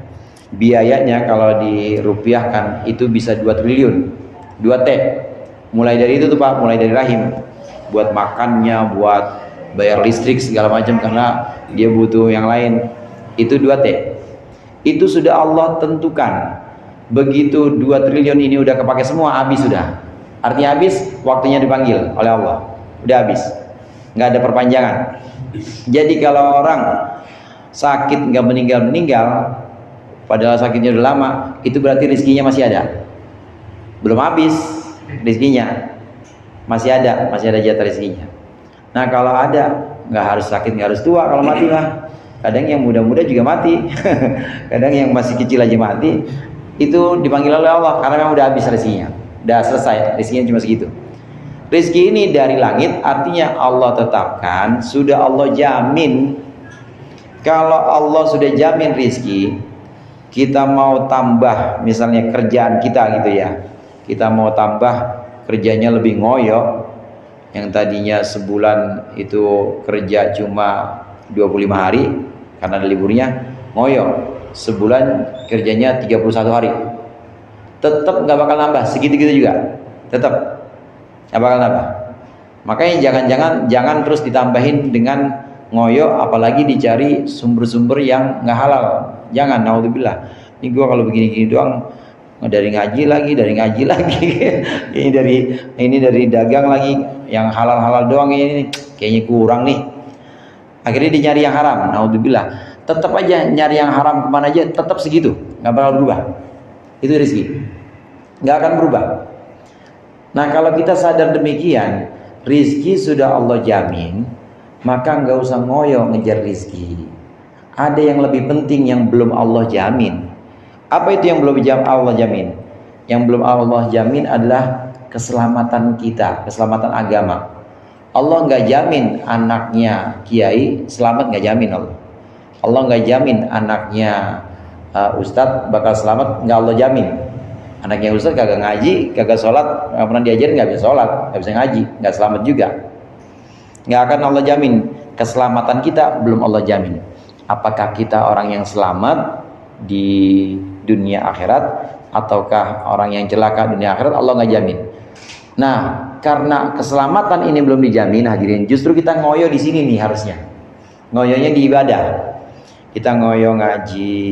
biayanya kalau dirupiahkan itu bisa 2 triliun, 2 T. Mulai dari itu tuh Pak, mulai dari rahim, buat makannya, buat bayar listrik segala macam, karena dia butuh yang lain, itu 2 T. Itu sudah Allah tentukan. Begitu 2 triliun ini udah kepake semua, habis sudah. Artinya habis, waktunya dipanggil oleh Allah, udah habis, nggak ada perpanjangan. Jadi kalau orang sakit nggak meninggal, padahal sakitnya udah lama, itu berarti rezekinya masih ada, belum habis rezekinya, masih ada jatah rezekinya. Nah kalau ada, nggak harus sakit, nggak harus tua kalau mati mah. Kadang yang muda-muda juga mati, kadang yang masih kecil aja mati. Itu dipanggil oleh Allah karena memang udah habis rezekinya, udah selesai, rezekinya cuma segitu. Rezeki ini dari langit, artinya Allah tetapkan, sudah Allah jamin. Kalau Allah sudah jamin rezeki, kita mau tambah misalnya kerjaan kita gitu ya, kita mau tambah kerjanya lebih ngoyo, yang tadinya sebulan itu kerja cuma 25 hari karena ada liburnya, ngoyo sebulan kerjanya 31 hari, tetap nggak bakal nambah segitu-gitu juga, tetap nggak bakal nambah. Makanya jangan terus ditambahin dengan ngoyo, apalagi dicari sumber-sumber yang nggak halal. Jangan, naudzubillah. Ini gua kalau begini-gini doang, dari ngaji lagi ini dari dagang lagi, yang halal-halal doang ini kayaknya kurang nih. Akhirnya dia nyari yang haram, naudzubillah. Tetap aja nyari yang haram kemana aja, tetap segitu, nggak bakal berubah. Itu rezeki, nggak akan berubah. Nah kalau kita sadar demikian, rizki sudah Allah jamin, maka nggak usah ngoyo ngejar rizki. Ada yang lebih penting yang belum Allah jamin. Apa itu yang belum Allah jamin? Yang belum Allah jamin adalah keselamatan kita, keselamatan agama. Allah nggak jamin anaknya kiai selamat, nggak jamin Allah. Allah nggak jamin anaknya ustadz bakal selamat, nggak Allah jamin. Anaknya ustadz kagak ngaji, kagak sholat, nggak pernah diajarin, nggak bisa sholat, nggak bisa ngaji, nggak selamat juga. Nggak akan Allah jamin. Keselamatan kita belum Allah jamin. Apakah kita orang yang selamat di dunia akhirat, ataukah orang yang celaka dunia akhirat, Allah nggak jamin. Nah, karena keselamatan ini belum dijamin, hadirin, justru kita ngoyo di sini nih harusnya. Ngoyonya di ibadah. Kita ngoyo ngaji,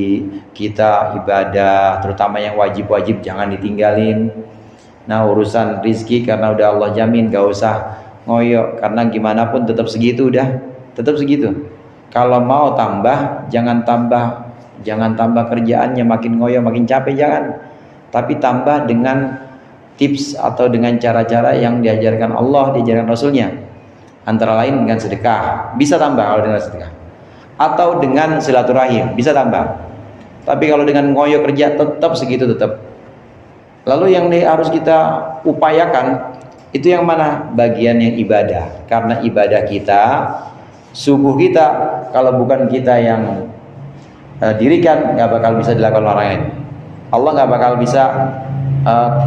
kita ibadah, terutama yang wajib-wajib jangan ditinggalin. Nah urusan rizki karena udah Allah jamin, gak usah ngoyo, karena gimana pun tetap segitu, udah tetap segitu. Kalau mau tambah, jangan tambah kerjaannya makin ngoyo, makin capek, jangan. Tapi tambah dengan tips atau dengan cara-cara yang diajarkan Allah, diajarkan Rasulnya. Antara lain dengan sedekah, bisa tambah kalau dengan sedekah. Atau dengan silaturahim, bisa tambah. Tapi kalau dengan ngoyo kerja tetap segitu tetap. Lalu yang harus kita upayakan itu yang mana? Bagian yang ibadah. Karena ibadah kita, subuh kita, kalau bukan kita yang dirikan, nggak bakal bisa dilakukan orang lain. Allah nggak bakal bisa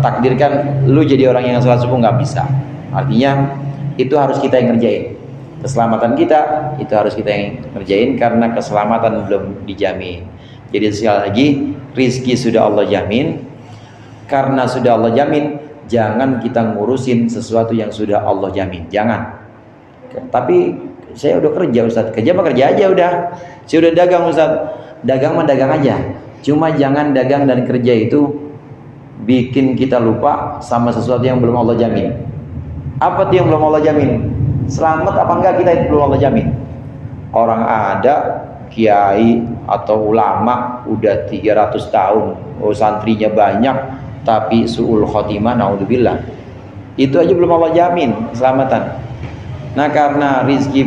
takdirkan lu jadi orang yang sholat subuh, nggak bisa. Artinya itu harus kita yang ngerjain. Keselamatan kita itu harus kita yang ngerjain karena keselamatan belum dijamin. Jadi sekali lagi, rizki sudah Allah jamin. Karena sudah Allah jamin, jangan kita ngurusin sesuatu yang sudah Allah jamin. Jangan. Tapi saya udah kerja Ustaz, kerja aja udah. Saya udah dagang Ustaz, dagang mah dagang aja. Cuma jangan dagang dan kerja itu bikin kita lupa sama sesuatu yang belum Allah jamin. Apa tuh yang belum Allah jamin? Selamat apa enggak kita itu belum Allah jamin. Orang ada kiai atau ulama udah 300 tahun, santrinya banyak, tapi su'ul khotimah, naudzubillah. Itu aja belum Allah jamin keselamatan. Nah, karena rizki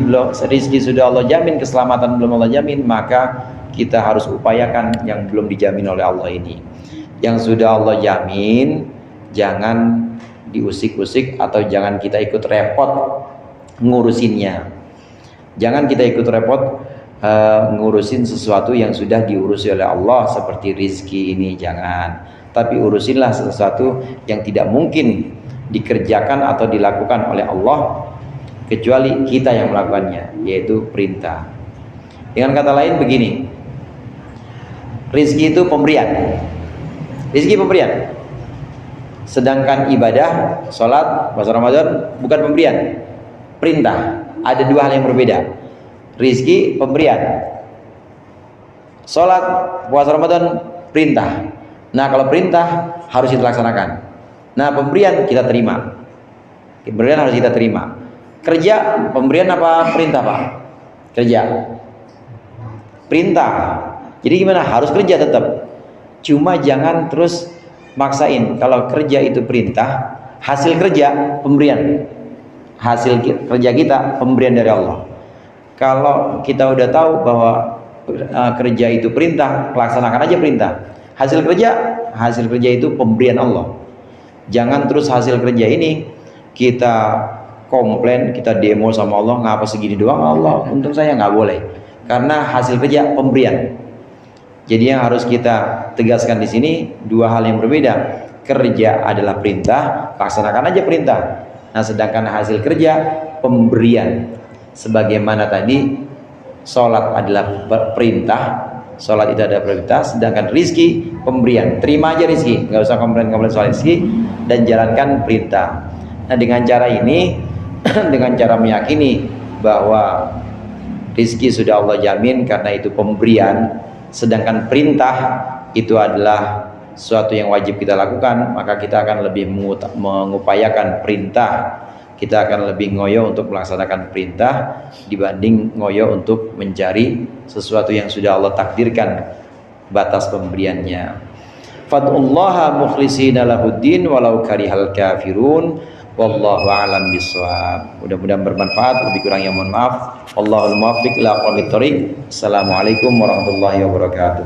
sudah Allah jamin, keselamatan belum Allah jamin, maka kita harus upayakan yang belum dijamin oleh Allah ini. Yang sudah Allah jamin, jangan diusik-usik atau jangan kita ikut repot ngurusinnya. Jangan kita ikut repot ngurusin sesuatu yang sudah diurusi oleh Allah seperti rizki ini, jangan. Tapi urusinlah sesuatu yang tidak mungkin dikerjakan atau dilakukan oleh Allah kecuali kita yang melakukannya, yaitu perintah. Dengan kata lain begini, rizki itu pemberian. Rizki pemberian. Sedangkan ibadah, sholat, puasa Ramadan bukan pemberian, perintah. Ada dua hal yang berbeda. Rizki pemberian, sholat, puasa Ramadan perintah. Nah, kalau perintah harus kita laksanakan. Nah, pemberian kita terima. Pemberian harus kita terima. Kerja pemberian apa perintah, Pak? Kerja. Perintah. Jadi gimana? Harus kerja tetap. Cuma jangan terus maksain. Kalau kerja itu perintah, hasil kerja pemberian. Hasil kerja kita pemberian dari Allah. Kalau kita udah tahu bahwa kerja itu perintah, laksanakan aja perintah. Hasil kerja itu pemberian Allah. Jangan terus hasil kerja ini kita komplain, kita demo sama Allah, ngapa segini doang Allah, untung saya, nggak boleh. Karena hasil kerja pemberian. Jadi yang harus kita tegaskan di sini dua hal yang berbeda. Kerja adalah perintah, laksanakan aja perintah. Nah, sedangkan hasil kerja pemberian. Sebagaimana tadi sholat adalah perintah, sholat itu adalah perintah, sedangkan rizki pemberian. Terima aja rizki, nggak usah komplain soal rizki, dan jalankan perintah. Nah, dengan cara ini dengan cara meyakini bahwa rizki sudah Allah jamin karena itu pemberian, sedangkan perintah itu adalah sesuatu yang wajib kita lakukan, maka kita akan lebih mengupayakan perintah. Kita akan lebih ngoyo untuk melaksanakan perintah dibanding ngoyo untuk mencari sesuatu yang sudah Allah takdirkan batas pemberiannya. Fad'ullaha mukhlishina lahuddin walau karihal kafirun. Wallahu a'lam bishawab. Mudah-mudahan bermanfaat, lebih kurangnya mohon maaf. Wallahul muwaffiq ila aqwamit thoriq. Assalamualaikum warahmatullahi wabarakatuh.